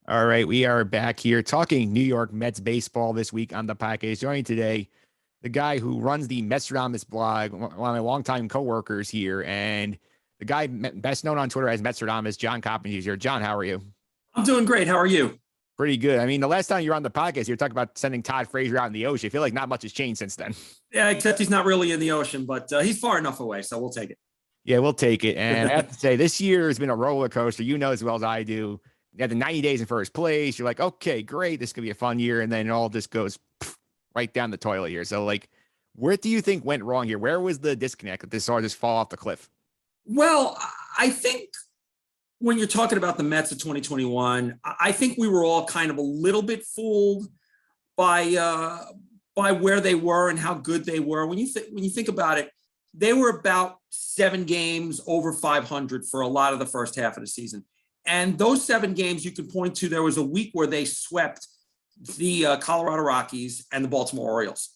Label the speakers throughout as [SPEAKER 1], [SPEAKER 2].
[SPEAKER 1] All right, we are back here talking New York Mets baseball this week on the podcast. Joining today, the guy who runs the Metstradamus blog, one of my longtime coworkers here, and the guy best known on Twitter as Metstradamus, John Coppinger is here. John, how are you?
[SPEAKER 2] I'm doing great. How are you?
[SPEAKER 1] Pretty good. I mean, the last time you were on the podcast, you were talking about sending Todd Frazier out in the ocean. I feel like not much has changed since then.
[SPEAKER 2] Yeah, except he's not really in the ocean, but he's far enough away, so we'll take it.
[SPEAKER 1] Yeah, we'll take it. And I have to say, this year has been a roller coaster. You know as well as I do. You had the 90 days in first place. You're like, okay, great. This could be a fun year. And then it all just goes right down the toilet here. So, like, where do you think went wrong here? Where was the disconnect that this all just fall off the cliff?
[SPEAKER 2] Well, I think when you're talking about the Mets of 2021, I think we were all kind of a little bit fooled by where they were and how good they were. When you think about it, they were about 7 games over 500 for a lot of the first half of the season. And those 7 games you can point to, there was a week where they swept the Colorado Rockies and the Baltimore Orioles.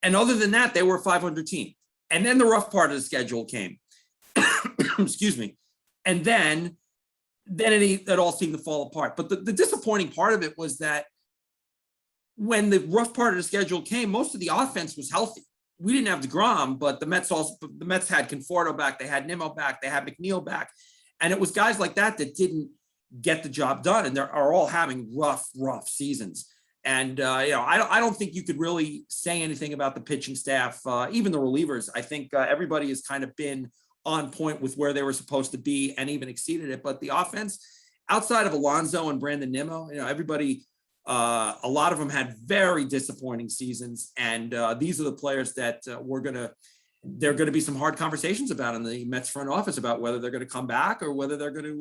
[SPEAKER 2] And other than that, they were a 500 team. And then the rough part of the schedule came. Excuse me. And then it all seemed to fall apart. But the disappointing part of it was that when the rough part of the schedule came, most of the offense was healthy. We didn't have DeGrom, but the Mets had Conforto back, they had Nimmo back, they had McNeil back. And it was guys like that didn't get the job done, and they are all having rough seasons. And I don't think you could really say anything about the pitching staff, even the relievers. I think everybody has kind of been on point with where they were supposed to be and even exceeded it. But the offense, outside of Alonso and Brandon Nimmo, everybody, a lot of them had very disappointing seasons. And these are the players that there are going to be some hard conversations about in the Mets front office about whether they're going to come back or whether they're going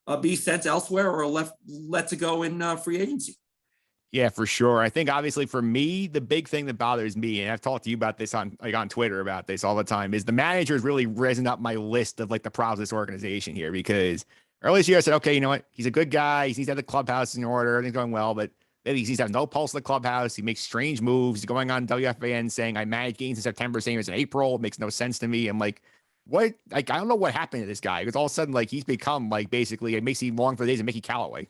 [SPEAKER 2] to be sent elsewhere or let to go in free agency.
[SPEAKER 1] Yeah, for sure. I think obviously for me, the big thing that bothers me, and I've talked to you about this on Twitter about this all the time, is the manager's really risen up my list of like the problems of this organization here. Because earlier this year I said, okay, you know what? He's a good guy. He needs to have the clubhouse in order. Everything's going well, but he needs to have no pulse in the clubhouse. He makes strange moves. He's going on WFAN saying I managed games in September, same as in April. It makes no sense to me. I'm like, what? Like, I don't know what happened to this guy. Because all of a sudden, like, he's become like basically it makes him long for the days of Mickey Callaway.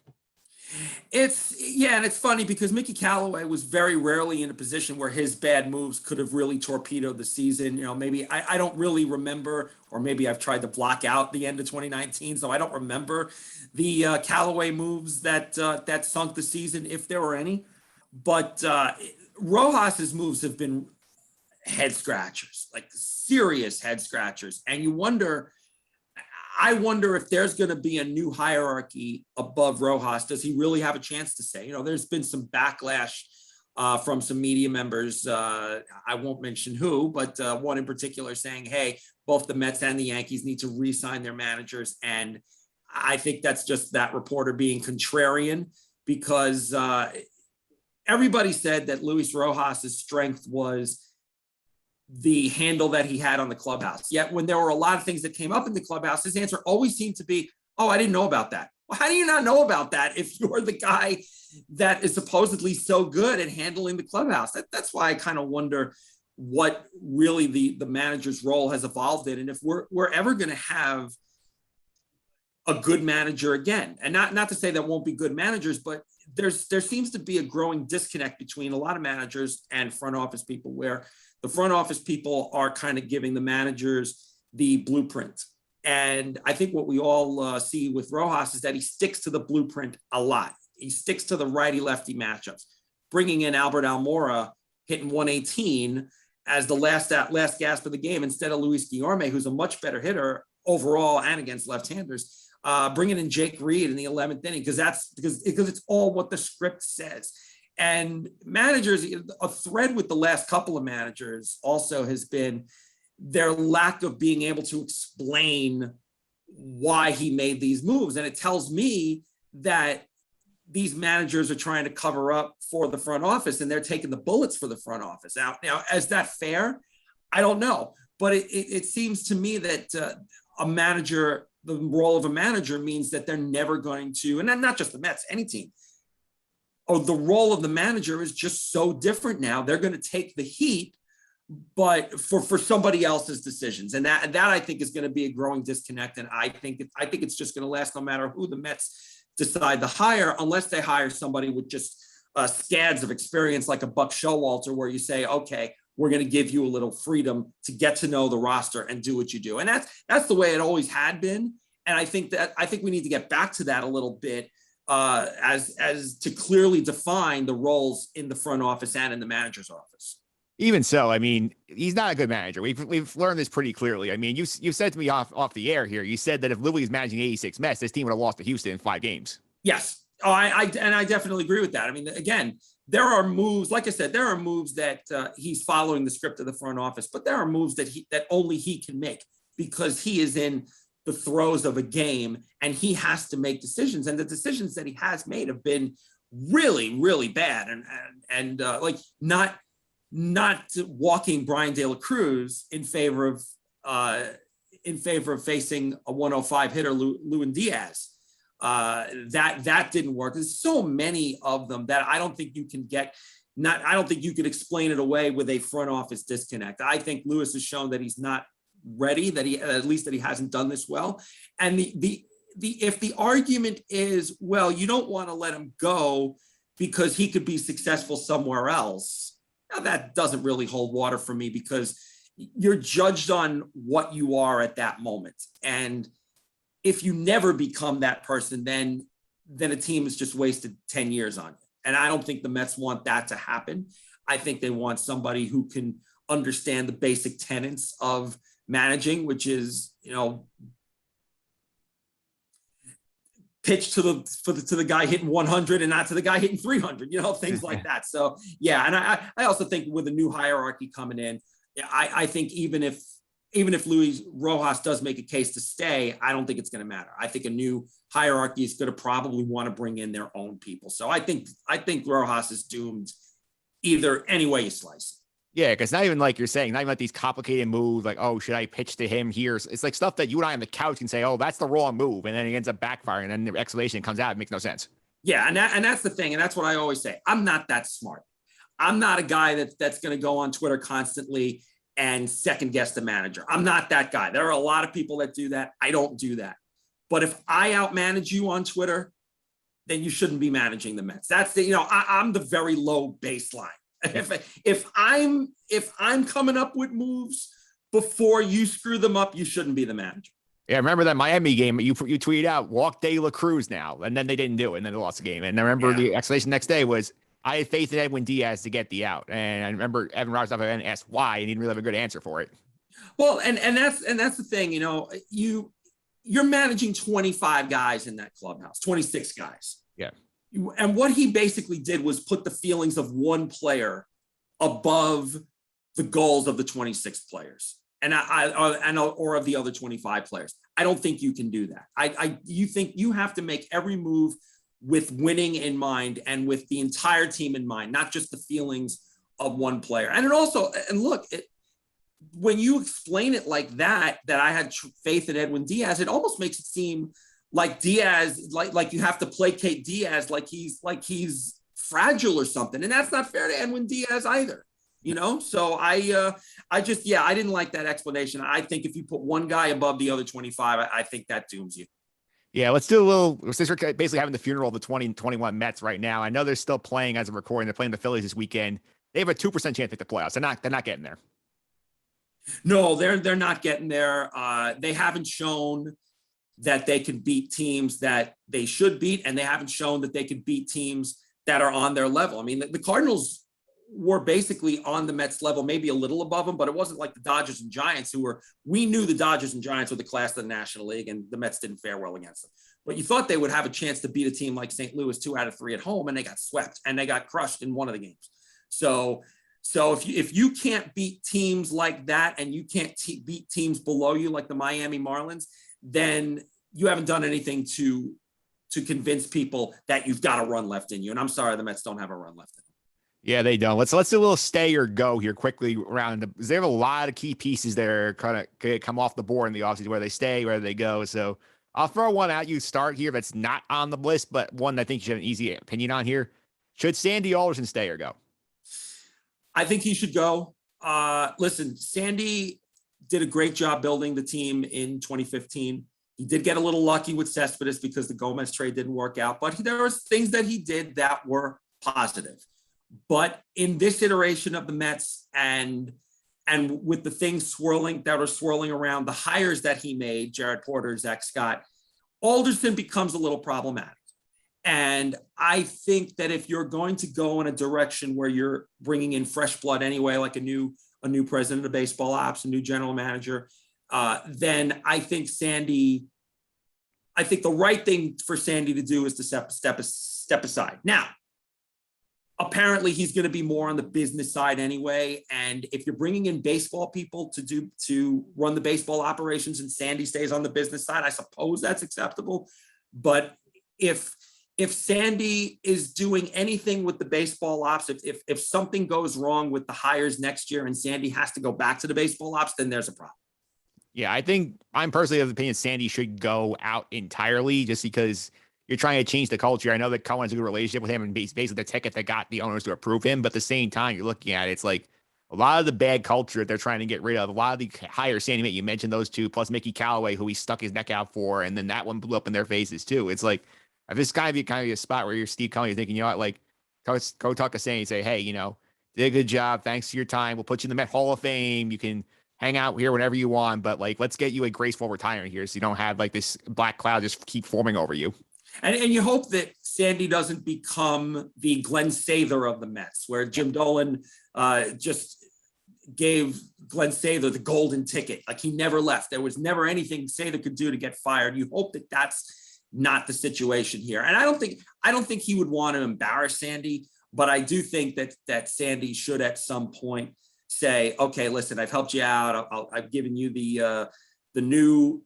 [SPEAKER 2] And it's funny because Mickey Callaway was very rarely in a position where his bad moves could have really torpedoed the season. Maybe I don't really remember, or maybe I've tried to block out the end of 2019, so I don't remember the Callaway moves that sunk the season, if there were any. But Rojas's moves have been head scratchers, like serious head scratchers, and I wonder if there's going to be a new hierarchy above Rojas. Does he really have a chance to say? There's been some backlash from some media members. I won't mention who, but one in particular saying, hey, both the Mets and the Yankees need to re-sign their managers. And I think that's just that reporter being contrarian, because everybody said that Luis Rojas's strength was the handle that he had on the clubhouse. Yet when there were a lot of things that came up in the clubhouse, his answer always seemed to be, oh, I didn't know about that. Well, how do you not know about that if you're the guy that is supposedly so good at handling the clubhouse? That's why I kind of wonder what really the manager's role has evolved in, and if we're ever going to have a good manager again. And not to say that won't be good managers, but there seems to be a growing disconnect between a lot of managers and front office people, where the front office people are kind of giving the managers the blueprint. And I think what we all see with Rojas is that he sticks to the blueprint a lot. He sticks to the righty-lefty matchups, bringing in Albert Almora, hitting 118 as the last gasp of the game, instead of Luis Guillorme, who's a much better hitter overall and against left-handers, bringing in Jake Reed in the 11th inning, because it's all what the script says. And managers, a thread with the last couple of managers also has been their lack of being able to explain why he made these moves. And it tells me that these managers are trying to cover up for the front office, and they're taking the bullets for the front office. Now, is that fair? I don't know. But it seems to me that a manager, the role of a manager means that they're never going to, and not just the Mets, any team, the role of the manager is just so different now. They're going to take the heat, but for somebody else's decisions. And that I think is going to be a growing disconnect. And I think it's just going to last no matter who the Mets decide to hire, unless they hire somebody with just scads of experience like a Buck Showalter, where you say, okay, we're going to give you a little freedom to get to know the roster and do what you do. And that's the way it always had been. And I think we need to get back to that a little bit, as to clearly define the roles in the front office and in the manager's office.
[SPEAKER 1] Even so, I mean, he's not a good manager. We've learned this pretty clearly. I mean, you said to me off the air here, you said that if Louis is managing 86 Mets, this team would have lost to Houston in 5 games.
[SPEAKER 2] Yes. Oh, I definitely agree with that. I mean, again, there are moves, like I said, there are moves that he's following the script of the front office, but there are moves that only he can make, because he is in the throes of a game and he has to make decisions. And the decisions that he has made have been really, really bad. And like not walking Brian De La Cruz in favor of facing a 105 hitter, Lewin Diaz. That didn't work. There's so many of them that I don't think you can I don't think you could explain it away with a front office disconnect. I think Lewis has shown that he's not ready, that he hasn't done this well. And if the argument is, well, you don't want to let him go because he could be successful somewhere else, now that doesn't really hold water for me, because you're judged on what you are at that moment. And if you never become that person, then a team has just wasted 10 years on it. And I don't think the Mets want that to happen. I think they want somebody who can understand the basic tenets of managing, which is, pitch to the guy hitting 100 and not to the guy hitting 300, things like that. So yeah, and I also think with a new hierarchy coming in, I think even if Luis Rojas does make a case to stay, I don't think it's going to matter. I think a new hierarchy is going to probably want to bring in their own people. So I think Rojas is doomed either any way you slice it.
[SPEAKER 1] Yeah, because not even like you're saying, not even like these complicated moves, like, oh, should I pitch to him here? It's like stuff that you and I on the couch can say, oh, that's the wrong move, and then it ends up backfiring, and then the explanation comes out, it makes no sense.
[SPEAKER 2] Yeah, and that's the thing, and that's what I always say. I'm not that smart. I'm not a guy that's going to go on Twitter constantly and second guess the manager. I'm not that guy. There are a lot of people that do that. I don't do that. But if I outmanage you on Twitter, then you shouldn't be managing the Mets. That's I'm the very low baseline. If I'm coming up with moves before you screw them up, you shouldn't be the manager.
[SPEAKER 1] Yeah, remember that Miami game? You tweeted out, walk De La Cruz now, and then they didn't do it, and then they lost the game. And I remember the explanation next day was, I had faith in Edwin Diaz to get the out. And I remember Evan Roberts asked why, and he didn't really have a good answer for it.
[SPEAKER 2] Well, and that's the thing, you're managing 25 guys in that clubhouse, 26 guys.
[SPEAKER 1] Yeah.
[SPEAKER 2] And what he basically did was put the feelings of one player above the goals of the 26 players or of the other 25 players. I don't think you can do that. You think you have to make every move with winning in mind and with the entire team in mind, not just the feelings of one player. And when you explain it like that I had faith in Edwin Diaz, it almost makes it seem like Diaz, like you have to placate Diaz like he's fragile or something. And that's not fair to Edwin Diaz either, So I didn't like that explanation. I think if you put one guy above the other 25, I think that dooms you.
[SPEAKER 1] Yeah, let's do a little, since we're basically having the funeral of the 2021 Mets right now. I know they're still playing as a recording. They're playing the Phillies this weekend. They have a 2% chance to make the playoffs. They're not getting there.
[SPEAKER 2] No, they're not getting there. They haven't shown that they can beat teams that they should beat, and they haven't shown that they can beat teams that are on their level. I mean, the Cardinals were basically on the Mets level, maybe a little above them, but it wasn't like the Dodgers and Giants we knew the Dodgers and Giants were the class of the National League, and the Mets didn't fare well against them. But you thought they would have a chance to beat a team like St. Louis 2 out of 3 at home, and they got swept and they got crushed in one of the games. So if you can't beat teams like that, and you can't beat teams below you like the Miami Marlins, then you haven't done anything to convince people that you've got a run left in you. And I'm sorry, the Mets don't have a run left in them.
[SPEAKER 1] Yeah, they don't. Let's do a little stay or go here quickly around. They have a lot of key pieces there kind of come off the board in the offseason, where they stay, where they go. So I'll throw one out. You start here that's not on the list, but one I think you have an easy opinion on here. Should Sandy Alderson stay or go?
[SPEAKER 2] I think he should go. Listen, Sandy did a great job building the team in 2015. He did get a little lucky with Cespedes because the Gomez trade didn't work out, but there was things that he did that were positive. But in this iteration of the Mets and with the things that are swirling around, the hires that he made, Jared Porter, Zach Scott, Alderson becomes a little problematic. And I think that if you're going to go in a direction where you're bringing in fresh blood anyway, like a new president of baseball ops, a new general manager, then I think the right thing for Sandy to do is to step aside. Now, apparently he's going to be more on the business side anyway. And if you're bringing in baseball people to run the baseball operations and Sandy stays on the business side, I suppose that's acceptable. But if Sandy is doing anything with the baseball ops, if something goes wrong with the hires next year and Sandy has to go back to the baseball ops, then there's a problem.
[SPEAKER 1] Yeah, I think I'm personally of the opinion Sandy should go out entirely just because you're trying to change the culture. I know that Cohen has a good relationship with him and basically the ticket that got the owners to approve him. But at the same time, you're looking at it, it's like a lot of the bad culture that they're trying to get rid of, a lot of the hires Sandy made, you mentioned those two, plus Mickey Callaway, who he stuck his neck out for, and then that one blew up in their faces too. It's like, if it's kind of a spot where you're Steve Cohen, you're thinking, you know what, like, go talk to Sandy and say, hey, did a good job. Thanks for your time. We'll put you in the Met Hall of Fame. You can hang out here whenever you want, but like, let's get you a graceful retirement here so you don't have like this black cloud just keep forming over you.
[SPEAKER 2] And you hope that Sandy doesn't become the Glenn Sather of the Mets, where Jim Dolan just gave Glenn Sather the golden ticket. Like, he never left. There was never anything Sather could do to get fired. You hope that that's not the situation here. And I don't think he would want to embarrass Sandy, but I do think that Sandy should at some point say, okay, listen, I've helped you out. I've given you the new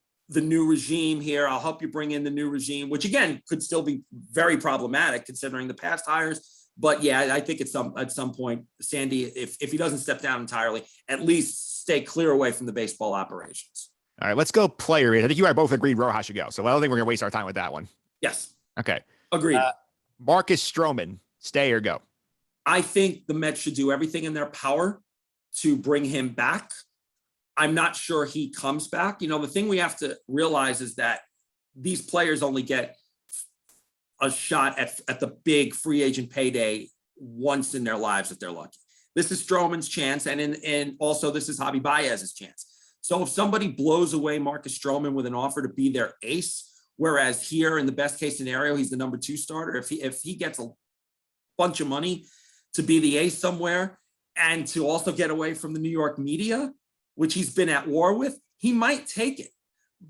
[SPEAKER 2] regime here. I'll help you bring in the new regime, which again could still be very problematic considering the past hires. But yeah, I think at some point, Sandy, if he doesn't step down entirely, at least stay clear away from the baseball operations. All
[SPEAKER 1] right, let's go player. I think you and I both agreed Rojas should go. So I don't think we're gonna waste our time with that one.
[SPEAKER 2] Yes.
[SPEAKER 1] Okay.
[SPEAKER 2] Agreed.
[SPEAKER 1] Marcus Stroman, stay or go?
[SPEAKER 2] I think the Mets should do everything in their power to bring him back. I'm not sure he comes back. The thing we have to realize is that these players only get a shot at the big free agent payday once in their lives if they're lucky. This is Stroman's chance, and also this is Javi Baez's chance. So if somebody blows away Marcus Stroman with an offer to be their ace, whereas here in the best case scenario, he's the number 2 starter, if he gets a bunch of money to be the ace somewhere and to also get away from the New York media, which he's been at war with, he might take it.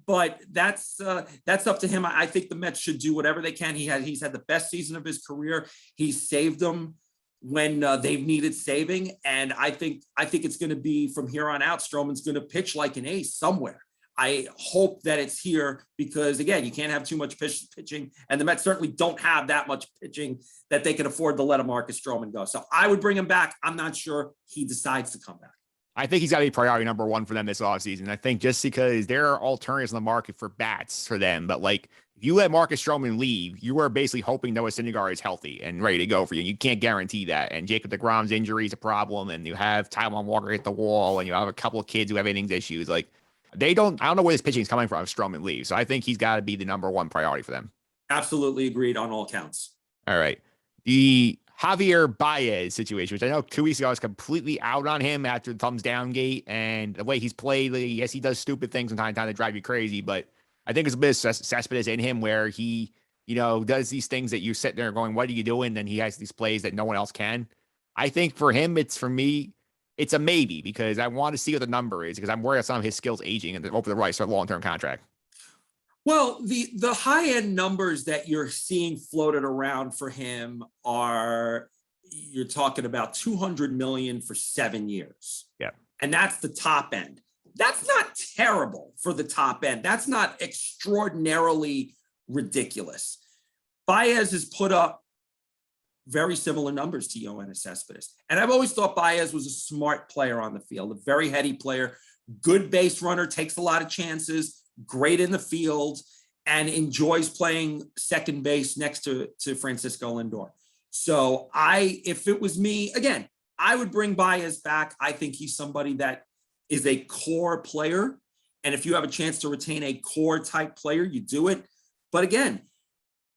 [SPEAKER 2] But that's up to him. I think the Mets should do whatever they can. He's had the best season of his career. He's saved them when they've needed saving. And I think it's going to be from here on out, Stroman's going to pitch like an ace somewhere. I hope that it's here because, again, you can't have too much pitching. And the Mets certainly don't have that much pitching that they can afford to let a Marcus Stroman go. So I would bring him back. I'm not sure he decides to come back.
[SPEAKER 1] I think he's got to be priority number 1 for them this offseason. I think just because there are alternatives in the market for bats for them, but like if you let Marcus Stroman leave, you are basically hoping Noah Syndergaard is healthy and ready to go for you. You can't guarantee that. And Jacob deGrom's injury is a problem, and you have Taijuan Walker hit the wall, and you have a couple of kids who have innings issues. Like I don't know where this pitching is coming from if Stroman leaves. So I think he's got to be the number 1 priority for them.
[SPEAKER 2] Absolutely agreed on all counts.
[SPEAKER 1] All right. The Javier BAEZ situation, which I know 2 weeks ago I was completely out on him after the thumbs down gate and the way he's played. Yes, he does stupid things from time to time that drive you crazy, but I think it's a bit of Cespedes in him where he, does these things that you sit there going, what are you doing? Then he has these plays that no one else can. I think for him, it's a maybe because I want to see what the number is because I'm worried about some of his skills aging and over the right for a long-term contract.
[SPEAKER 2] Well, the high-end numbers that you're seeing floated around for him you're talking about $200 million for 7 years.
[SPEAKER 1] Yeah.
[SPEAKER 2] And that's the top end. That's not terrible for the top end. That's not extraordinarily ridiculous. Baez has put up very similar numbers to Yoenis Cespedes. And I've always thought Baez was a smart player on the field, a very heady player, good base runner, takes a lot of chances, great in the field, and enjoys playing second base next to Francisco Lindor. So if it was me, again, I would bring Baez back. I think he's somebody that is a core player And if you have a chance to retain a core type player, you do it. But again,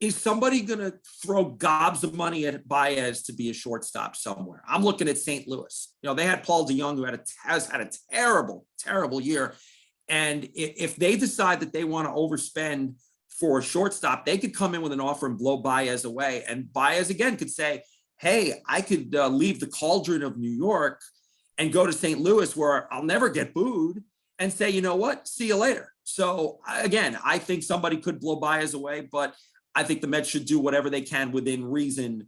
[SPEAKER 2] is somebody going to throw gobs of money at BAEZ to be a shortstop somewhere? I'm looking at St. Louis. You know, they had Paul DeYoung, who has had a terrible, terrible year. And if they decide that they want to overspend for a shortstop, they could come in with an offer and blow BAEZ away. And BAEZ again could say, hey, I could leave the cauldron of New York and go to St. Louis where I'll never get booed, and say, you know what, see you later. So again, I think somebody could blow BAEZ away, but I think the Mets should do whatever they can within reason,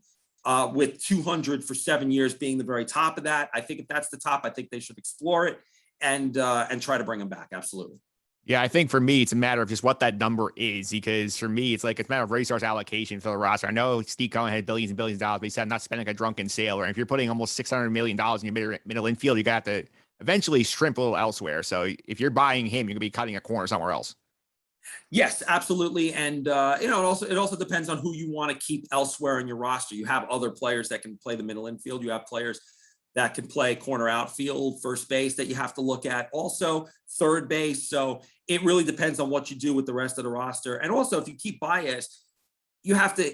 [SPEAKER 2] with 200 for 7 years being the very top of that. I think if that's the top, I think they should explore it and try to bring him back. Absolutely.
[SPEAKER 1] Yeah, I think for me, it's a matter of just what that number is, because for me, it's a matter of resource allocation for the roster. I know Steve Cohen had billions and billions of dollars, but he said not spending like a drunken sailor. And if you're putting almost $600 million in your middle infield, you got to eventually shrimp a little elsewhere. So if you're buying him, you're going to be cutting a corner somewhere else.
[SPEAKER 2] Yes, absolutely. And, it also depends on who you want to keep elsewhere in your roster. You have other players that can play the middle infield. You have players that can play corner outfield, first base that you have to look at, also third base. So it really depends on what you do with the rest of the roster. And also, if you keep BAEZ, you have to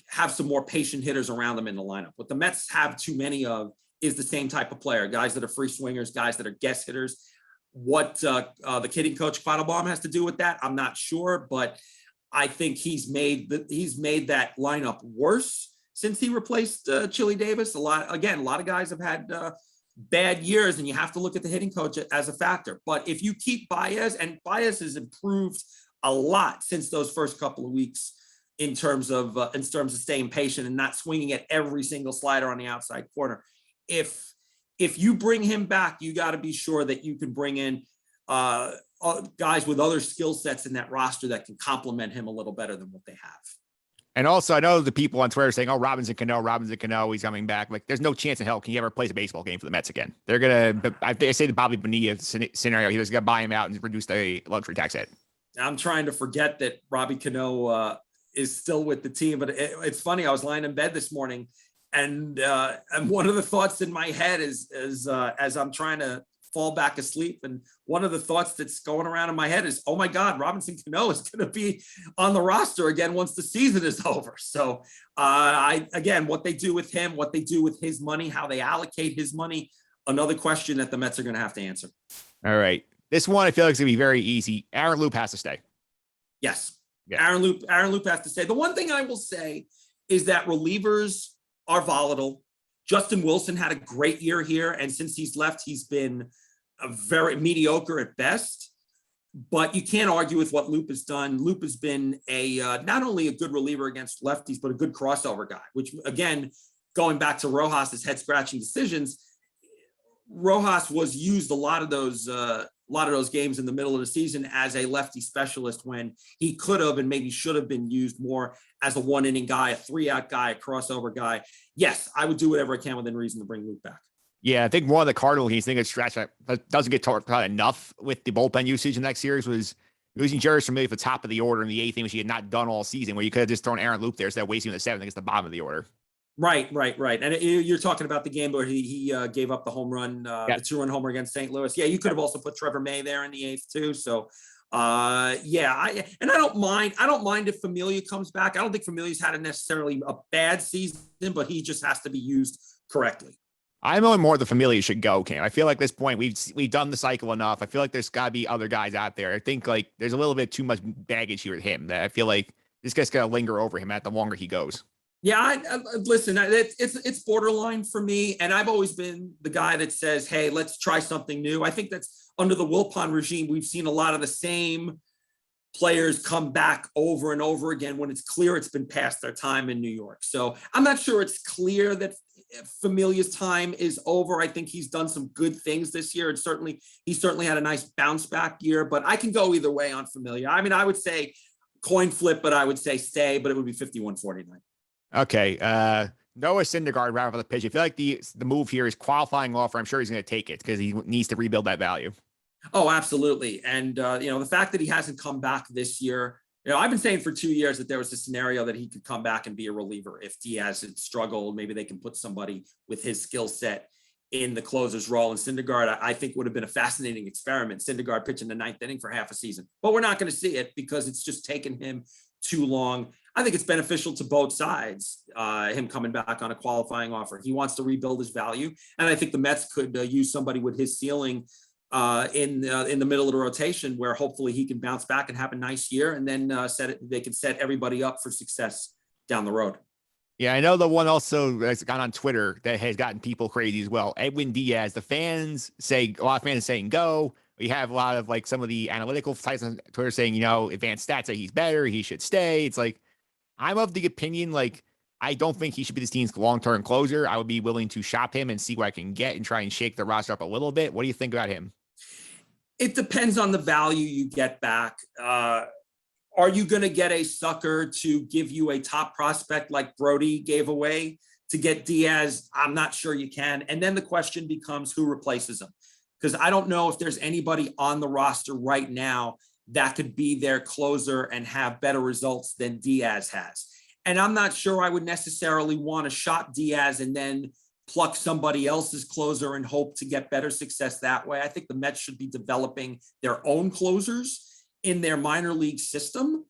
[SPEAKER 2] have some more patient hitters around them in the lineup. What the Mets have too many of is the same type of player, guys that are free swingers, guys that are guest hitters. What the hitting coach Quattlebaum has to do with that, I'm not sure, but I think he's made that lineup worse since he replaced Chili Davis. A lot of guys have had bad years, and you have to look at the hitting coach as a factor. But if you keep BAEZ, and BAEZ has improved a lot since those first couple of weeks in terms of staying patient and not swinging at every single slider on the outside corner. If you bring him back, you got to be sure that you can bring in guys with other skill sets in that roster that can complement him a little better than what they have.
[SPEAKER 1] And also, I know the people on Twitter saying, oh, Robinson Cano, he's coming back. Like, there's no chance in hell can he ever play a baseball game for the Mets again. They're going to, I say the Bobby Bonilla scenario, he's going to buy him out and reduce the luxury tax hit. I'm
[SPEAKER 2] trying to forget that Robbie Cano is still with the team, but it's funny. I was lying in bed this morning, and one of the thoughts in my head is as I'm trying to fall back asleep, and one of the thoughts that's going around in my head is, oh my God, Robinson Cano is going to be on the roster again once the season is over. So what they do with him, what they do with his money, how they allocate his money, another question that the Mets are going to have to answer.
[SPEAKER 1] All right. This one, I feel like it's going to be very easy. Aaron Loup has to stay.
[SPEAKER 2] Yes.
[SPEAKER 1] Yeah.
[SPEAKER 2] Aaron Loup has to stay. The one thing I will say is that relievers are volatile. Justin Wilson had a great year here, and since he's left, he's been a very mediocre at best. But you can't argue with what Loup has done. Loup has been not only a good reliever against lefties, but a good crossover guy, which, again, going back to Rojas's head-scratching decisions, Rojas was used a lot of those games in the middle of the season as a lefty specialist when he could have and maybe should have been used more as a one-inning guy, a three-out guy, a crossover guy. Yes, I would do whatever I can within reason to bring Loup back. Yeah,
[SPEAKER 1] I think one of the Cardinal games, I think it's stretch that doesn't get talked about enough with the bullpen usage in that series was losing JEURYS from maybe the top of the order in the eighth inning, which he had not done all season, where you could have just thrown Aaron Loup there instead of wasting the seventh against the bottom of the order.
[SPEAKER 2] Right. And you're talking about the game where he gave up the home run, the 2-run homer against St. Louis. Yeah, you could have also put Trevor May there in the eighth too. So, I don't mind if Familia comes back. I don't think Familia's had necessarily a bad season, but he just has to be used correctly.
[SPEAKER 1] I'm only more the Familia should go, Cam. I feel like at this point we've done the cycle enough. I feel like there's got to be other guys out there. I think like there's a little bit too much baggage here with him that I feel like this guy's gonna linger over him the longer he goes.
[SPEAKER 2] Yeah, listen, it's borderline for me. And I've always been the guy that says, hey, let's try something new. I think that's under the Wilpon regime. We've seen a lot of the same players come back over and over again when it's clear it's been past their time in New York. So I'm not sure it's clear that Familia's time is over. I think he's done some good things this year. And he certainly had a nice bounce back year, but I can go either way on Familia. I mean, I would say coin flip, but I would say stay, but it would be 51-49.
[SPEAKER 1] Okay. Noah Syndergaard right off of the pitch. I feel like the move here is qualifying offer. I'm sure he's going to take it because he needs to rebuild that value. Oh, absolutely. And, the fact that he hasn't come back this year, I've been saying for 2 years that there was a scenario that he could come back and be a reliever. If DIAZ had struggled, maybe they can put somebody with his skill set
[SPEAKER 2] in the closer's role. And Syndergaard, I think, would have been a fascinating experiment. Syndergaard pitching the 9th inning for half a season, but we're not going to see it because it's just taken him too long. I think it's beneficial to both sides, him coming back on a qualifying offer. He wants to rebuild his value. And I think the Mets could use somebody with his ceiling in the middle of the rotation, where hopefully he can bounce back and have a nice year, and then they can set everybody up for success down the road.
[SPEAKER 1] Yeah, I know the one also that's gone on Twitter that has gotten people crazy as well. Edwin Diaz. The fans say, a lot of fans are saying go. We have a lot of like some of the analytical sites on Twitter saying, you know, advanced stats say he's better, he should stay. It's like, I'm of the opinion, like, I don't think he should be this team's long-term closer. I would be willing to shop him and see what I can get and try and shake the roster up a little bit. What do you think about him?
[SPEAKER 2] It depends on the value you get back. Are you going to get a sucker to give you a top prospect like Brody gave away to get Diaz? I'm not sure you can. And then the question becomes who replaces him, because I don't know if there's anybody on the roster right now that could be their closer and have better results than Diaz has. And I'm not sure I would necessarily want to shop Diaz and then pluck somebody else's closer and hope to get better success that way. I think the Mets should be developing their own closers in their minor league system.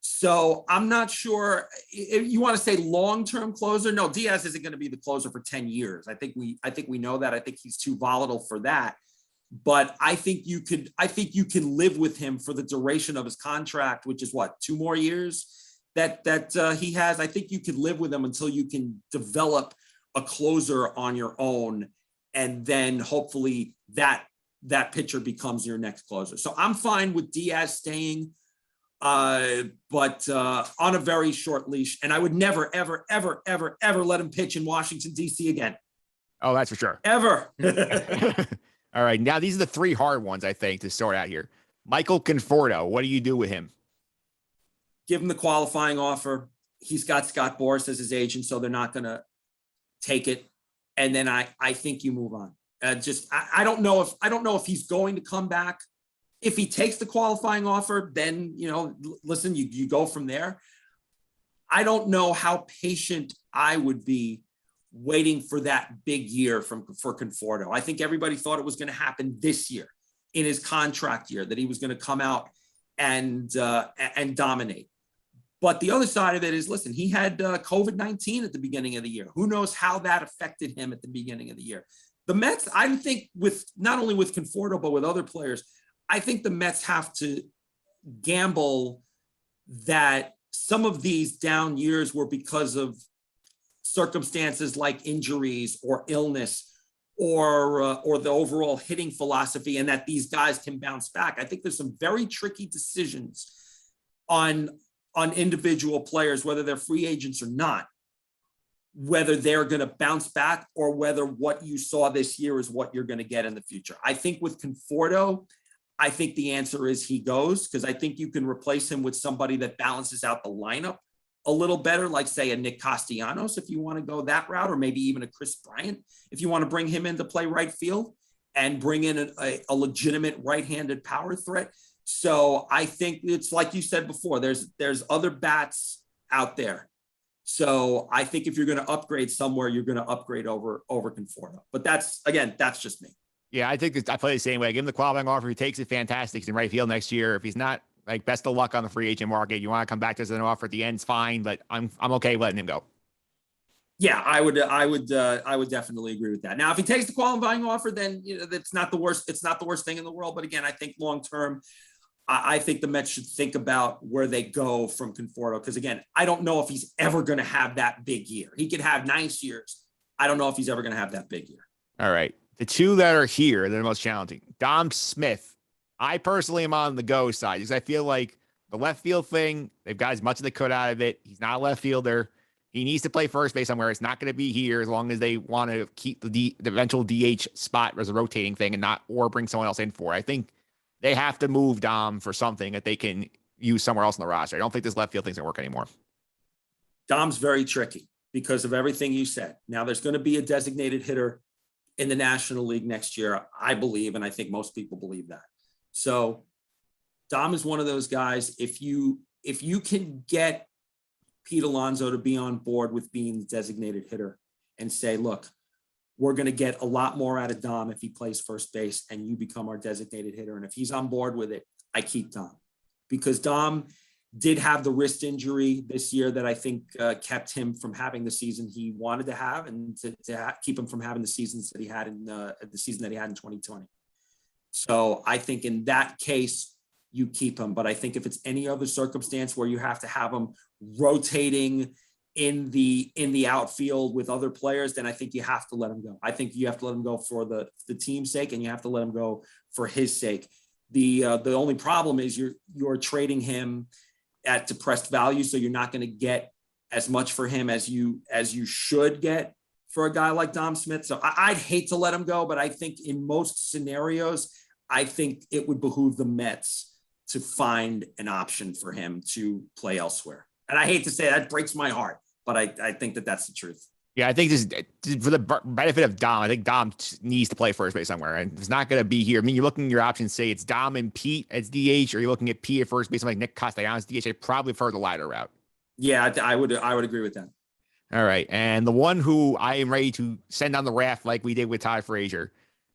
[SPEAKER 2] So I'm not sure if you want to say long-term closer. No, Diaz isn't going to be the closer for 10 years. I think we know that. I think he's too volatile for that. But I think you can live with him for the duration of his contract, which is what, 2 more years that he has. I think you could live with him until you can develop a closer on your own, and then hopefully that pitcher becomes your next closer. So I'm fine with Diaz staying, but on a very short leash. And I would never, ever, ever, ever, ever let him pitch in Washington, D.C. again.
[SPEAKER 1] Oh, that's for sure.
[SPEAKER 2] Ever.
[SPEAKER 1] All right. Now, these are the 3 hard ones, I think, to sort out here. Michael Conforto, what do you do with him?
[SPEAKER 2] Give him the qualifying offer. He's got Scott Boras as his agent, so they're not going to take it. And then I think you move on. I don't know if he's going to come back. If he takes the qualifying offer, then, you know, listen, you go from there. I don't know how patient I would be waiting for that big year for Conforto. I think everybody thought it was going to happen this year in his contract year, that he was going to come out and dominate. But the other side of it is, listen, he had COVID-19 at the beginning of the year. Who knows how that affected him at the beginning of the year? The Mets, I think, with not only with Conforto, but with other players, I think the Mets have to gamble that some of these down years were because of circumstances like injuries or illness or the overall hitting philosophy, and that these guys can bounce back. I think there's some very tricky decisions on individual players, whether they're free agents or not, whether they're going to bounce back or whether what you saw this year is what you're going to get in the future. I think with Conforto, I think the answer is he goes, because I think you can replace him with somebody that balances out the lineup a little better, like say a Nick Castellanos, if you want to go that route, or maybe even a Chris Bryant, if you want to bring him in to play right field and bring in a legitimate right-handed power threat. So I think it's like you said before, there's other bats out there. So I think if you're going to upgrade somewhere, you're going to upgrade over Conforto. But that's just me.
[SPEAKER 1] Yeah, I think I play the same way. Give him the qualifying offer. If he takes it, fantastic. He's in right field next year. If he's not, like, best of luck on the free agent market. You want to come back to us as an offer at the end, it's fine. But I'm okay letting him go.
[SPEAKER 2] Yeah, I would definitely agree with that. Now, if he takes the qualifying offer, then, you know, that's not the worst. It's not the worst thing in the world. But again, I think long term, I think the Mets should think about where they go from Conforto, because again, I don't know if he's ever going to have that big year. He could have nice years. I don't know if he's ever going to have that big year.
[SPEAKER 1] All right. The 2 that are here, they're the most challenging. Dom Smith. I personally am on the go side because I feel like the left field thing, they've got as much as they could out of it. He's not a left fielder. He needs to play first base somewhere. It's not going to be here as long as they want to keep the eventual DH spot as a rotating thing or bring someone else in for it. I think they have to move Dom for something that they can use somewhere else in the roster. I don't think this left field thing's going to work anymore.
[SPEAKER 2] Dom's very tricky because of everything you said. Now, there's going to be a designated hitter in the National League next year, I believe, and I think most people believe that. So Dom is one of those guys. If you can get Pete Alonso to be on board with being the designated hitter and say, look, we're going to get a lot more out of Dom if he plays first base and you become our designated hitter. And if he's on board with it, I keep Dom, because Dom did have the wrist injury this year that I think kept him from having the season he wanted to have, and to keep him from having the seasons that he had in the season that he had in 2020. So I think in that case, you keep him. But I think if it's any other circumstance where you have to have him rotating in the outfield with other players, then I think you have to let him go. I think you have to let him go for the team's sake, and you have to let him go for his sake. The only problem is you're trading him at depressed value, so you're not going to get as much for him as you should get for a guy like Dom Smith. So I'd hate to let him go, but I think in most scenarios, I think it would behoove the Mets to find an option for him to play elsewhere. And I hate to say that breaks my heart, but I think that that's the truth.
[SPEAKER 1] Yeah, I think this is for the benefit of Dom. I think Dom needs to play first base somewhere, and it's not going to be here. I mean, you're looking at your options. Say it's Dom and Pete as DH, or you're looking at Pete at first base, like Nick Castellanos DH. I probably prefer the latter route.
[SPEAKER 2] Yeah, I would agree with that.
[SPEAKER 1] All right, and the one who I am ready to send on the raft, like we did with Todd Frazier,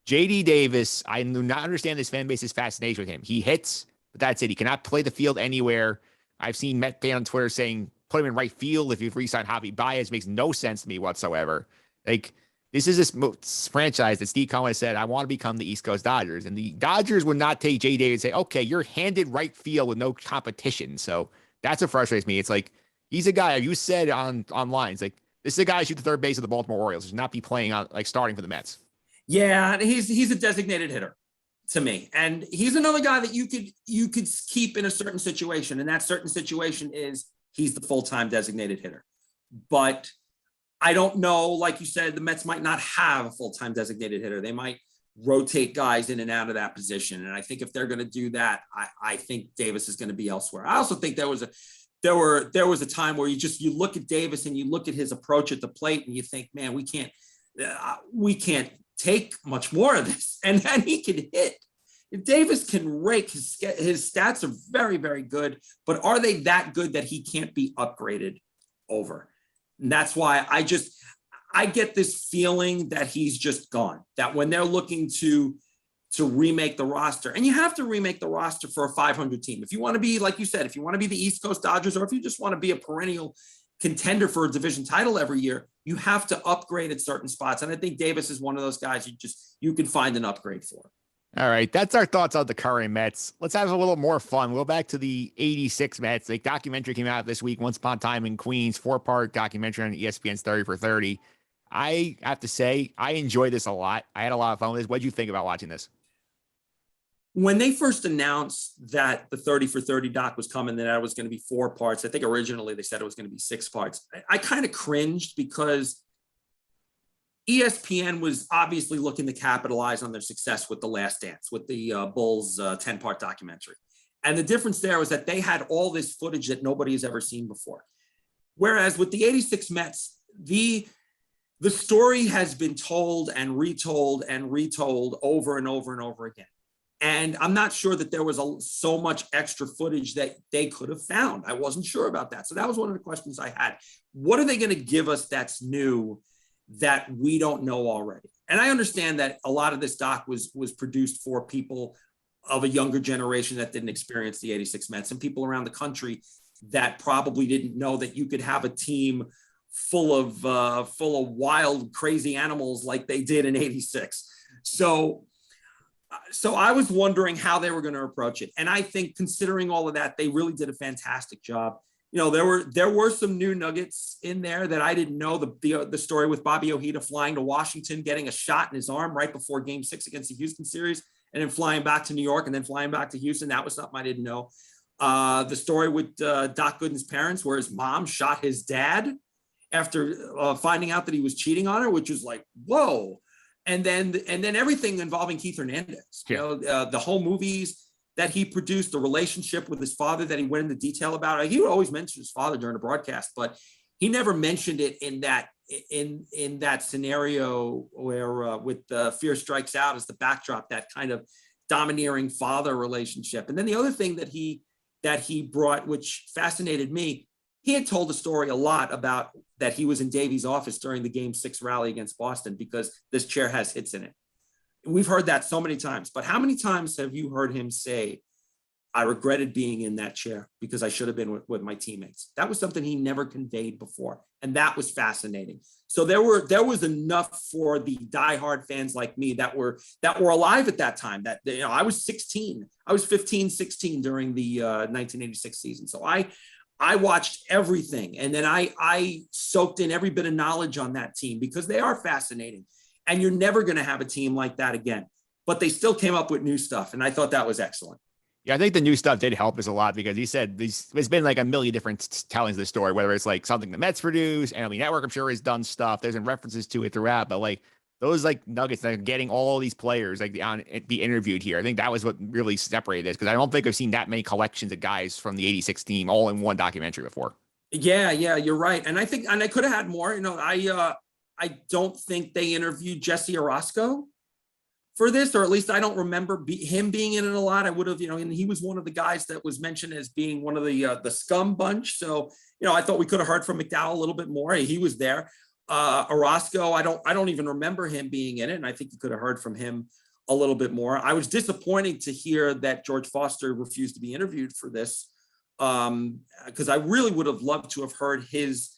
[SPEAKER 1] JD Davis. I do not understand this fan base's fascination with him. He hits, but that's it. He cannot play the field anywhere. I've seen Met fan on Twitter saying, put him in right field if you've re-signed Javi Baez. Makes no sense to me whatsoever. Like, this is this franchise that Steve Cohen said, I want to become the East Coast Dodgers. And the Dodgers would not take J. Davis and say, okay, you're handed right field with no competition. So that's what frustrates me. It's like, he's a guy, you said online, it's like, this is a guy who shoots the third base of the Baltimore Orioles. He should not be playing on, like, starting for the Mets.
[SPEAKER 2] Yeah, he's a designated hitter to me. And he's another guy that you could keep in a certain situation. And that certain situation is he's the full-time designated hitter. But I don't know, like you said, the Mets might not have a full-time designated hitter. They might rotate guys in and out of that position. And I think if they're going to do that, I think Davis is going to be elsewhere. I also think there was a time where you look at Davis and you look at his approach at the plate and you think, man, we can't take much more of this. And then he can hit. Davis can rake. His stats are very, very good, but are they that good that he can't be upgraded over? And that's why I get this feeling that he's just gone, that when they're looking to remake the roster, and you have to remake the roster for a 500 team. If you want to be, like you said, if you want to be the East Coast Dodgers, or if you just want to be a perennial contender for a division title every year, you have to upgrade at certain spots. And I think Davis is one of those guys you can find an upgrade for.
[SPEAKER 1] All right, that's our thoughts on the current Mets. Let's have a little more fun. We'll go back to the 86 Mets. The documentary came out this week, Once Upon a Time in Queens, 4-part documentary on ESPN's 30 for 30. I have to say, I enjoyed this a lot. I had a lot of fun with this. What did you think about watching this?
[SPEAKER 2] When they first announced that the 30 for 30 doc was coming, that it was going to be 4 parts, I think originally they said it was going to be 6 parts. I kind of cringed because ESPN was obviously looking to capitalize on their success with The Last Dance, with the Bulls 10-part documentary. And the difference there was that they had all this footage that nobody has ever seen before. Whereas with the 86 Mets, the story has been told and retold over and over and over again. And I'm not sure that there was so much extra footage that they could have found. I wasn't sure about that. So that was one of the questions I had. What are they going to give us that's new that we don't know already? And I understand that a lot of this doc was produced for people of a younger generation that didn't experience the 86 Mets, and people around the country that probably didn't know that you could have a team full of wild, crazy animals like they did in 86. So I was wondering how they were going to approach it. And I think considering all of that, they really did a fantastic job. You know, there were some new nuggets in there that I didn't know. The story with Bobby Ojeda flying to Washington, getting a shot in his arm right before Game 6 against the Houston series, and then flying back to New York and then flying back to Houston. That was something I didn't know. The story with Doc Gooden's parents, where his mom shot his dad after finding out that he was cheating on her, which was like, whoa. And then everything involving Keith Hernandez, you know, the whole movies that he produced, the relationship with his father that he went into detail about. He would always mention his father during the broadcast, but he never mentioned it in that scenario where with Fear Strikes Out as the backdrop, that kind of domineering father relationship. And then the other thing that he brought, which fascinated me, he had told a story a lot about that he was in Davey's office during the Game 6 rally against Boston because this chair has hits in it. We've heard that so many times, but how many times have you heard him say, I regretted being in that chair because I should have been with my teammates? That was something he never conveyed before. And that was fascinating. So there was enough for the diehard fans like me that were alive at that time. That, you know, I was 16, I was 15, 16 during the 1986 season. So I watched everything. And then I soaked in every bit of knowledge on that team because they are fascinating. And you're never going to have a team like that again. But they still came up with new stuff. And I thought that was excellent.
[SPEAKER 1] Yeah, I think the new stuff did help us a lot because he said there's been like a million different tellings of the story, whether it's like something the Mets produce, MLB Network, I'm sure has done stuff. There's references to it throughout, but like those like nuggets, like getting all these players like be interviewed here. I think that was what really separated this because I don't think I've seen that many collections of guys from the '86 team all in one documentary before.
[SPEAKER 2] Yeah, you're right. And I think, and I could have had more. You know, I don't think they interviewed Jesse Orozco for this, or at least I don't remember him being in it a lot. I would have, you know, and he was one of the guys that was mentioned as being one of the scum bunch. So, you know, I thought we could have heard from McDowell a little bit more. He was there. Orozco, I don't even remember him being in it. And I think you could have heard from him a little bit more. I was disappointed to hear that George Foster refused to be interviewed for this because I really would have loved to have heard his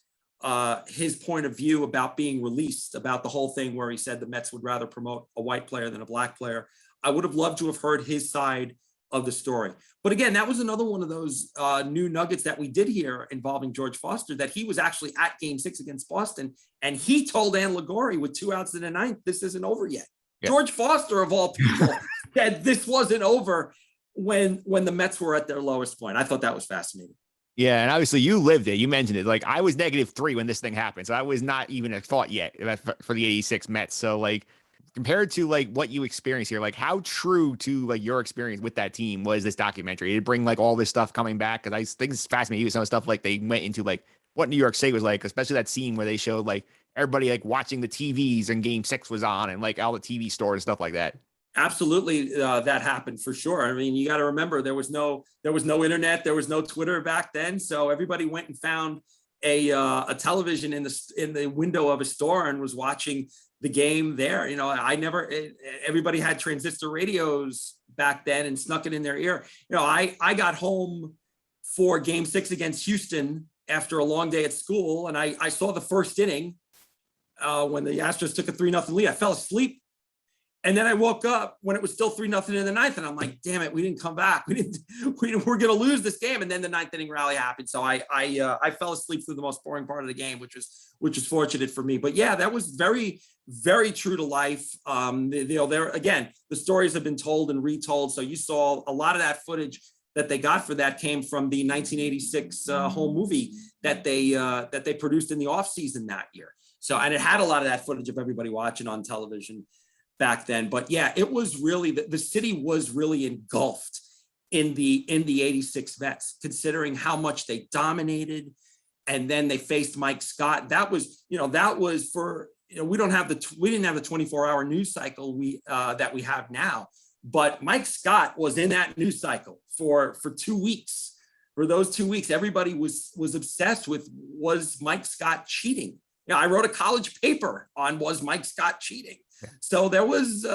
[SPEAKER 2] point of view about being released, about the whole thing where he said the Mets would rather promote a white player than a black player. I would have loved to have heard his side of the story. But again, that was another one of those new nuggets that we did hear involving George Foster, that he was actually at Game 6 against Boston, and he told Ann Ligori with 2 outs in the ninth, this isn't over yet. Yep. George Foster, of all people, said this wasn't over when the Mets were at their lowest point. I thought that was fascinating.
[SPEAKER 1] Yeah, and obviously you lived it. You mentioned it. Like I was -3 when this thing happened, so I was not even a thought yet for the '86 Mets. So like compared to like what you experienced here, like how true to like your experience with that team was this documentary? Did it bring like all this stuff coming back? Because I think it's fascinating. Some of the stuff like they went into like what New York State was like, especially that scene where they showed like everybody like watching the TVs and Game 6 was on and like all the TV stores and stuff like that.
[SPEAKER 2] Absolutely, that happened for sure. I mean, you got to remember there was no internet, there was no Twitter back then, so everybody went and found a television in the window of a store and was watching the game there. You know, everybody had transistor radios back then and snuck it in their ear. You know, I got home for Game 6 against Houston after a long day at school, and I saw the first inning when the Astros took a 3-0 lead. I fell asleep. And then I woke up when it was still 3-0 in the ninth, and I'm like, "Damn it, we didn't come back. We're going to lose this game." And then the ninth inning rally happened, so I fell asleep through the most boring part of the game, which was fortunate for me. But yeah, that was very, very true to life. There again, the stories have been told and retold. So you saw a lot of that footage that they got for that came from the 1986 home movie that they produced in the off season that year. So, and it had a lot of that footage of everybody watching on television back then. But yeah, it was really, the city was really engulfed in the 86 Mets, considering how much they dominated. And then they faced Mike Scott. That was for, we didn't have the 24-hour news cycle that we have now, but Mike Scott was in that news cycle for 2 weeks. For those 2 weeks, everybody was obsessed with, was Mike Scott cheating? You know, I wrote a college paper on, was Mike Scott cheating? So there was,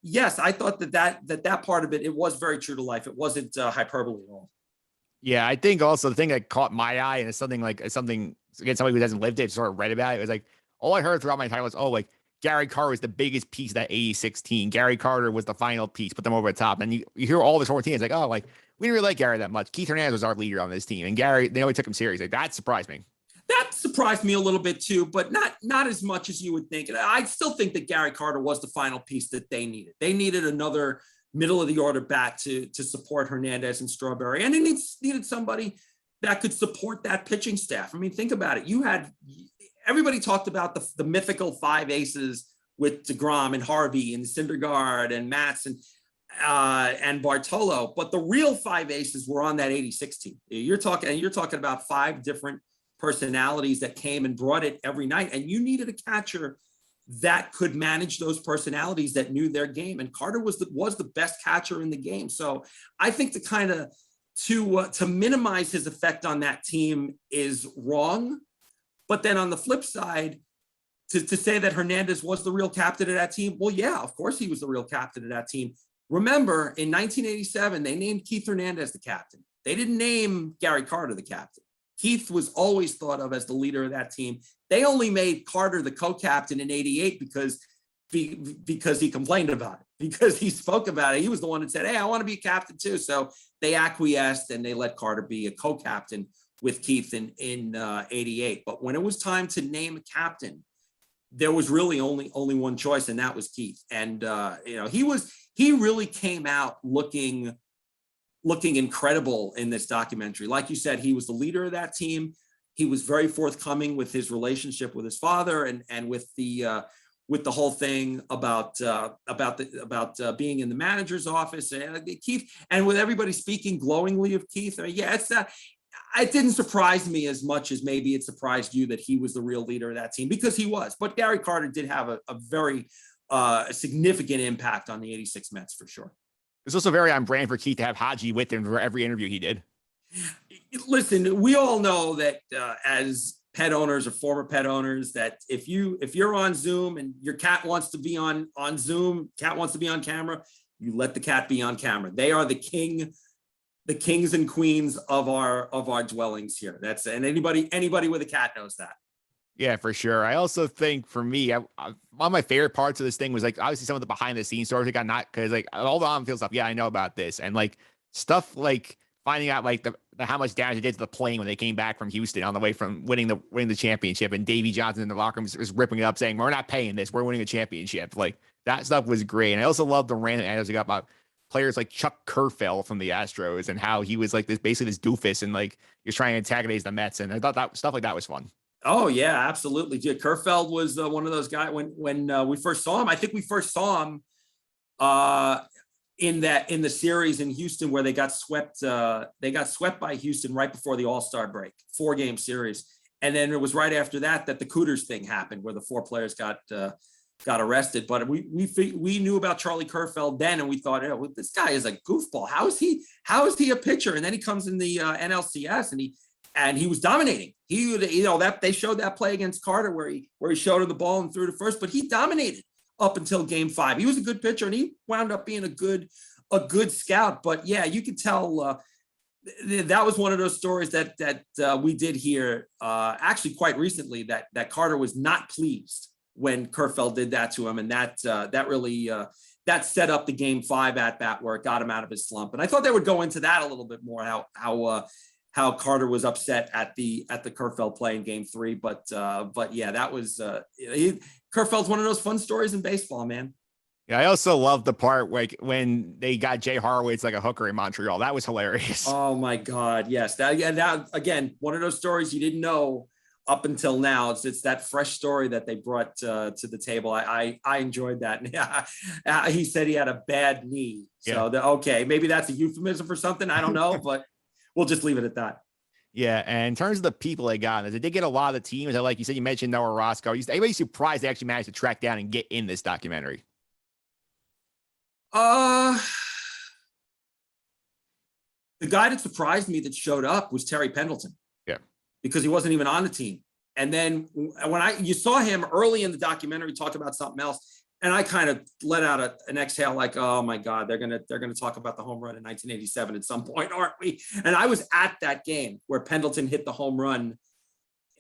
[SPEAKER 2] yes, I thought that part of it was very true to life. It wasn't hyperbole at all.
[SPEAKER 1] Yeah, I think also the thing that caught my eye, and it's something against somebody who hasn't lived it, sort of read about it, was like, all I heard throughout my time was, oh, like Gary Carter was the biggest piece of that 86 team. Gary Carter was the final piece, put them over the top. And you hear all this former teams like, oh, like we didn't really like Gary that much. Keith Hernandez was our leader on this team. And Gary, they only took him serious. Like that surprised me.
[SPEAKER 2] That surprised me a little bit too, but not as much as you would think. And I still think that Gary Carter was the final piece that they needed. They needed another middle of the order bat to support Hernandez and Strawberry. And they needed somebody that could support that pitching staff. I mean, think about it. You had, everybody talked about the mythical 5 aces with DeGrom and Harvey and Syndergaard and Matz and Bartolo, but the real 5 aces were on that 86 team. You're talking about 5 different personalities that came and brought it every night, and you needed a catcher that could manage those personalities that knew their game. And Carter was the best catcher in the game. So I think to kind of to minimize his effect on that team is wrong. But then on the flip side, to say that Hernandez was the real captain of that team, well, yeah, of course he was the real captain of that team. Remember, in 1987, they named Keith Hernandez the captain. They didn't name Gary Carter the captain. Keith was always thought of as the leader of that team. They only made Carter the co-captain in 88 because he complained about it, because he spoke about it. He was the one that said, hey, I want to be a captain too. So they acquiesced and they let Carter be a co-captain with Keith in 88. But when it was time to name a captain, there was really only one choice, and that was Keith. And he really came out looking incredible in this documentary. Like you said, he was the leader of that team. He was very forthcoming with his relationship with his father and with the whole thing about being in the manager's office, and Keith, and with everybody speaking glowingly of Keith. I mean, yeah, it didn't surprise me as much as maybe it surprised you that he was the real leader of that team, because he was. But Gary Carter did have a very significant impact on the 86 Mets for sure.
[SPEAKER 1] It's also very on brand for Keith to have Haji with him for every interview he did.
[SPEAKER 2] Listen, we all know that as pet owners or former pet owners, that if you're on Zoom and your cat wants to be on Zoom, cat wants to be on camera, you let the cat be on camera. They are the kings and queens of our dwellings here. And anybody with a cat knows that.
[SPEAKER 1] Yeah, for sure. I also think for me, one of my favorite parts of this thing was like obviously some of the behind the scenes stories. I got not because like all the on-field stuff. Yeah, I know about this, and like stuff like finding out like the how much damage it did to the plane when they came back from Houston on the way from winning the championship, and Davey Johnson in the locker room was ripping it up saying, "We're not paying this. We're winning a championship." Like that stuff was great. And I also love the random anecdotes I got about players like Chuck Kerfell from the Astros and how he was like basically this doofus and like he was trying to antagonize the Mets. And I thought that stuff like that was fun.
[SPEAKER 2] Oh yeah, absolutely. Yeah, Kerfeld was one of those guys when we first saw him. I think we first saw him in the series in Houston where they got swept. They got swept by Houston right before the All-Star break, 4-game series, and then it was right after that the Cooters thing happened where the 4 players got arrested. But we knew about Charlie Kerfeld then, and we thought, oh, well, this guy is a goofball. How is he a pitcher? And then he comes in the NLCS and he was dominating. That they showed that play against Carter where he showed him the ball and threw to first, but he dominated up until game 5. He was a good pitcher and he wound up being a good scout. But yeah, you could tell that was one of those stories that we did hear actually quite recently that Carter was not pleased when Kerfeld did that to him, and that really that set up the game 5 at bat where it got him out of his slump. And I thought they would go into that a little bit more, how Carter was upset at the Kerfeld play in game 3. But yeah, that was Kerfeld's one of those fun stories in baseball, man.
[SPEAKER 1] Yeah, I also love the part like when they got Jay Horowitz like a hooker in Montreal. That was hilarious.
[SPEAKER 2] Oh my God, yes. That again, one of those stories you didn't know up until now. It's that fresh story that they brought to the table. I enjoyed that. Yeah, he said he had a bad knee. So okay, maybe that's a euphemism for something. I don't know, but we'll just leave it at that.
[SPEAKER 1] Yeah, and in terms of the people they got, they did get a lot of the teams. Like you said, you mentioned Noah Roscoe. Anybody surprised they actually managed to track down and get in this documentary?
[SPEAKER 2] The guy that surprised me that showed up was Terry Pendleton.
[SPEAKER 1] Yeah,
[SPEAKER 2] because he wasn't even on the team. And then when you saw him early in the documentary talk about something else, and I kind of let out an exhale, like, oh my God, they're gonna talk about the home run in 1987 at some point, aren't we? And I was at that game where Pendleton hit the home run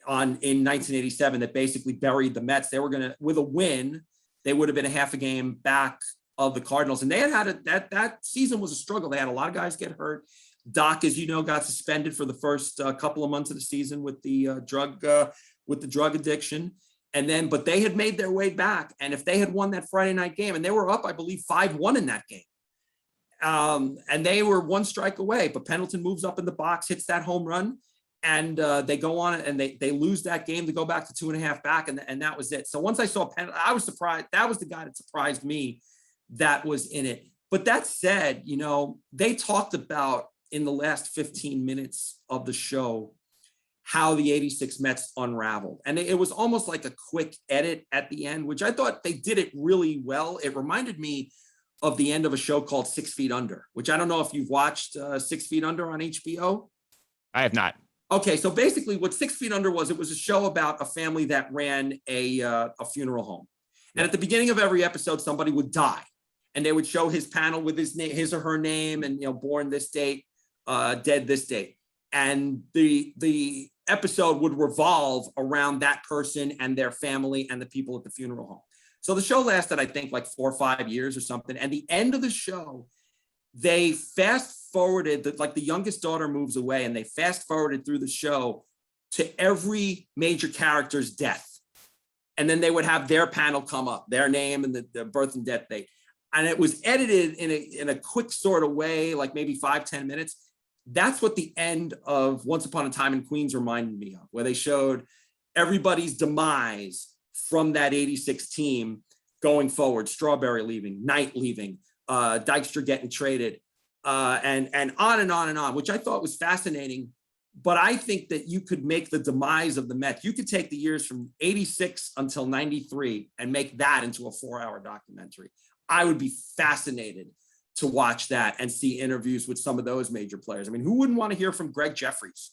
[SPEAKER 2] in 1987 that basically buried the Mets. They were gonna, with a win, they would have been a half a game back of the Cardinals, and they had that season was a struggle. They had a lot of guys get hurt. Doc, as you know, got suspended for the first couple of months of the season with the drug addiction. And then, but they had made their way back. And if they had won that Friday night game, and they were up, I believe 5-1 in that game. And they were 1 strike away, but Pendleton moves up in the box, hits that home run, and they go on and they lose that game to go back to 2.5 back. And that was it. So once I saw Pendleton, I was surprised. That was the guy that surprised me that was in it. But that said, they talked about in the last 15 minutes of the show how the 86 Mets unraveled. And it was almost like a quick edit at the end, which I thought they did it really well. It reminded me of the end of a show called 6 Feet Under, which I don't know if you've watched 6 Feet Under on HBO.
[SPEAKER 1] I have not.
[SPEAKER 2] Okay, so basically what 6 Feet Under was, it was a show about a family that ran a funeral home. And at the beginning of every episode, somebody would die. And they would show his panel with his or her name and, born this date, dead this date. And the episode would revolve around that person and their family and the people at the funeral home. So the show lasted, I think, like 4 or 5 years or something. And the end of the show, they fast forwarded, like the youngest daughter moves away, and they fast forwarded through the show to every major character's death. And then they would have their panel come up, their name and the birth and death date. And it was edited in a quick sort of way, like maybe 5-10 minutes. That's what the end of Once Upon a Time in Queens reminded me of, where they showed everybody's demise from that 86 team going forward. Strawberry leaving, Knight leaving, Dykstra getting traded, and on and on and on, which I thought was fascinating. But I think that you could make the demise of the Mets. You could take the years from 86 until 93 and make that into a 4-hour documentary. I would be fascinated to watch that and see interviews with some of those major players. I mean, who wouldn't want to hear from Greg Jeffries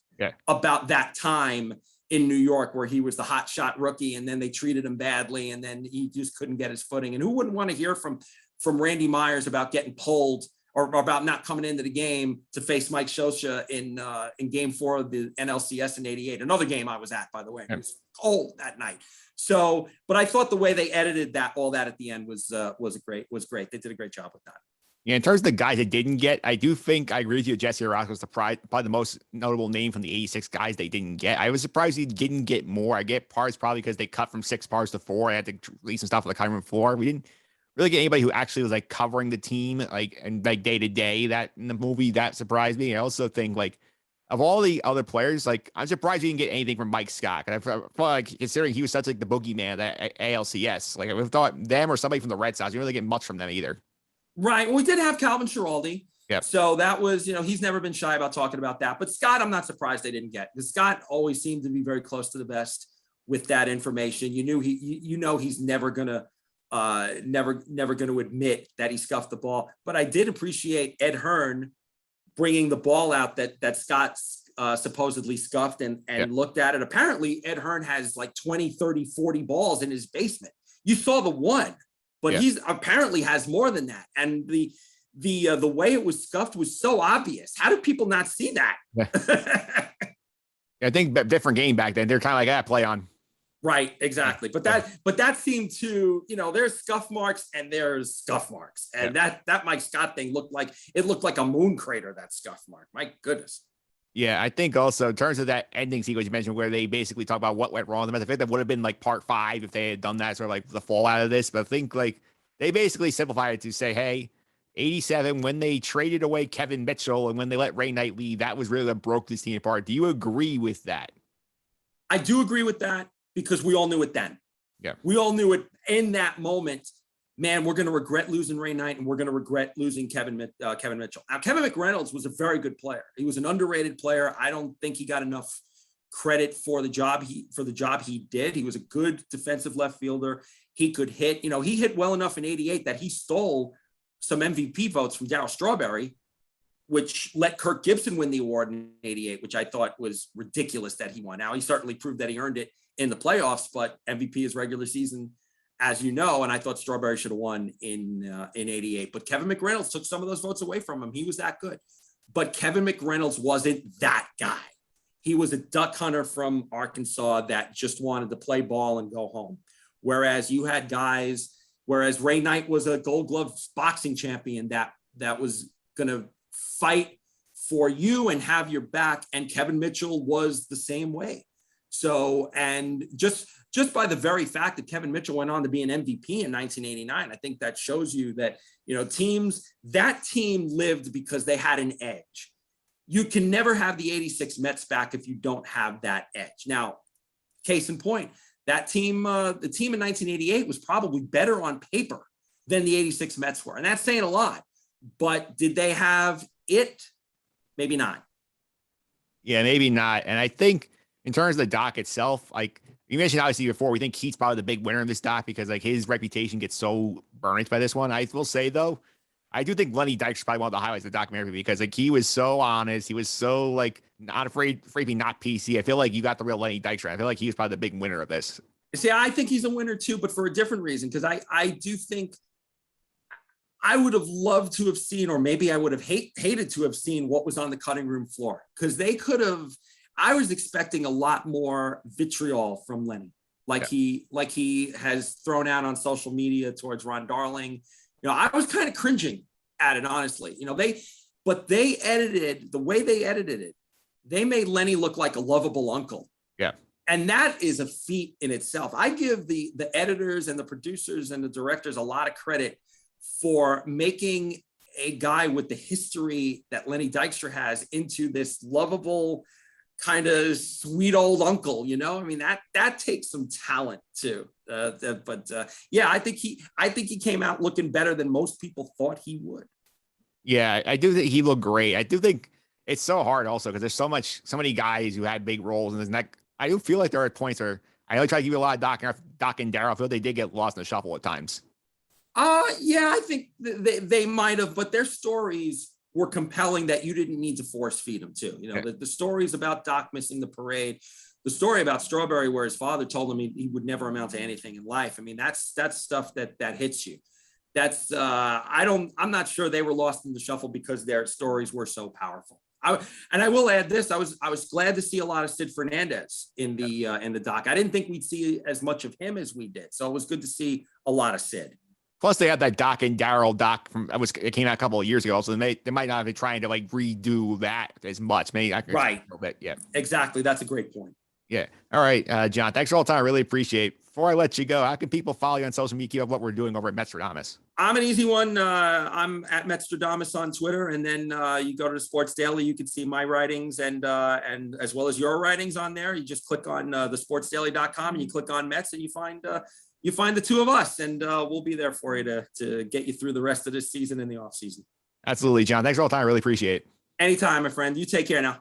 [SPEAKER 2] about that time in New York where he was the hot shot rookie and then they treated him badly and then he just couldn't get his footing? And who wouldn't want to hear from Randy Myers about getting pulled or about not coming into the game to face Mike Scioscia in game 4 of the NLCS in '88, another game I was at, by the way. It was cold that night. So, but I thought the way they edited all that at the end was great. They did a great job with that.
[SPEAKER 1] Yeah, in terms of the guys that didn't get, I do think I agree with you. Jesse Orozco was probably the most notable name from the 86 guys they didn't get. I was surprised he didn't get more. I get parts probably because they cut from 6 parts to 4. I had to release some stuff on the cutting room floor. We didn't really get anybody who actually was like covering the team and day to day. That in the movie that surprised me. I also think of all the other players, I'm surprised we didn't get anything from Mike Scott. And I felt like considering he was such the boogeyman of that ALCS, I would thought them or somebody from the Red Sox. We didn't really get much from them either.
[SPEAKER 2] Right. Well, we did have Calvin Schiraldi.
[SPEAKER 1] Yep.
[SPEAKER 2] So that was, he's never been shy about talking about that. But Scott, I'm not surprised they didn't get, because Scott always seemed to be very close to the best with that information. He's never gonna admit that he scuffed the ball. But I did appreciate Ed Hearn bringing the ball out that Scott supposedly scuffed and looked at it. Apparently, Ed Hearn has 20, 30, 40 balls in his basement. You saw the one. But he's apparently has more than that. And the way it was scuffed was so obvious. How did people not see that?
[SPEAKER 1] I think different game back then. They're kind of play on. Right,
[SPEAKER 2] exactly. But that seemed to, there's scuff marks and there's scuff marks. And that Mike Scott thing looked like a moon crater, that scuff mark. My goodness.
[SPEAKER 1] Yeah, I think also in terms of that ending sequence you mentioned where they basically talk about what went wrong, I think that would have been part 5 if they had done that, sort of the fallout of this. But I think they basically simplified it to say, hey, 87, when they traded away Kevin Mitchell and when they let Ray Knight leave, that was really what broke this team apart. Do you agree with that?
[SPEAKER 2] I do agree with that because we all knew it then.
[SPEAKER 1] Yeah.
[SPEAKER 2] We all knew it in that moment. Man, we're going to regret losing Ray Knight and we're going to regret losing Kevin Mitchell. Now, Kevin McReynolds was a very good player. He was an underrated player. I don't think he got enough credit for the job he did. He was a good defensive left fielder. He could hit. He hit well enough in '88 that he stole some MVP votes from Darryl Strawberry, which let Kirk Gibson win the award in '88, which I thought was ridiculous that he won. Now, he certainly proved that he earned it in the playoffs, but MVP is regular season, as you know, and I thought Strawberry should have won in '88. But Kevin McReynolds took some of those votes away from him. He was that good. But Kevin McReynolds wasn't that guy. He was a duck hunter from Arkansas that just wanted to play ball and go home. Whereas you had guys, Ray Knight was a Gold Glove boxing champion that was going to fight for you and have your back. And Kevin Mitchell was the same way. So, and just by the very fact that Kevin Mitchell went on to be an MVP in 1989, I think that shows you that, that team lived because they had an edge. You can never have the 86 Mets back if you don't have that edge. Now, case in point, that team, the team in 1988 was probably better on paper than the 86 Mets were. And that's saying a lot, but did they have it? Maybe not.
[SPEAKER 1] Yeah, maybe not. And I think in terms of the doc itself, you mentioned obviously before, we think Keith's probably the big winner in this doc because his reputation gets so burnished by this one. I will say though, I do think Lenny Dykstra is probably one of the highlights of the documentary because like he was so honest, he was so like not afraid to be not PC. I feel like you got the real Lenny Dykstra. I feel like he was probably the big winner of this.
[SPEAKER 2] See, I think he's a winner too, but for a different reason, because I do think I would have loved to have seen, or maybe I would have hated to have seen what was on the cutting room floor, because they could have. I was expecting a lot more vitriol from Lenny, like he has thrown out on social media towards Ron Darling. You know, I was kind of cringing at it, honestly. You know, they edited the way they edited it. They made Lenny look like a lovable uncle.
[SPEAKER 1] Yeah.
[SPEAKER 2] And that is a feat in itself. I give the editors and the producers and the directors a lot of credit for making a guy with the history that Lenny Dykstra has into this lovable, kind of sweet old uncle, you know. I mean, that takes some talent too. Yeah, I think he came out looking better than most people thought he would.
[SPEAKER 1] Yeah, I do think he looked great. I do think it's so hard also because there's so many guys who had big roles, and I do feel like there are points where I know I try to give you a lot of Doc and Daryl. I feel they did get lost in the shuffle at times.
[SPEAKER 2] Yeah, I think they might have, but their stories were compelling that you didn't need to force feed them to. You know, the stories about Doc missing the parade, the story about Strawberry where his father told him he would never amount to anything in life. I mean, that's stuff that hits you. That's I'm not sure they were lost in the shuffle because their stories were so powerful. I will add this: I was glad to see a lot of Sid Fernandez in the doc. I didn't think we'd see as much of him as we did, so it was good to see a lot of Sid.
[SPEAKER 1] Plus, they had that Doc and Daryl doc it came out a couple of years ago, so they might not be trying to like redo that as much. Maybe
[SPEAKER 2] right,
[SPEAKER 1] a little bit. Yeah,
[SPEAKER 2] exactly. That's a great point.
[SPEAKER 1] Yeah. All right, John. Thanks for all the time. I really appreciate it. Before I let you go, how can people follow you on social media? Keep up what we're doing over at Metstradamus?
[SPEAKER 2] I'm an easy one. I'm at Metstradamus on Twitter, and then you go to the Sports Daily. You can see my writings and as well as your writings on there. You just click on thesportsdaily.com and you click on Mets, and you find the two of us, and we'll be there for you to get you through the rest of this season and the off season.
[SPEAKER 1] Absolutely, John. Thanks for all the time. I really appreciate it.
[SPEAKER 2] Anytime, my friend. You take care now.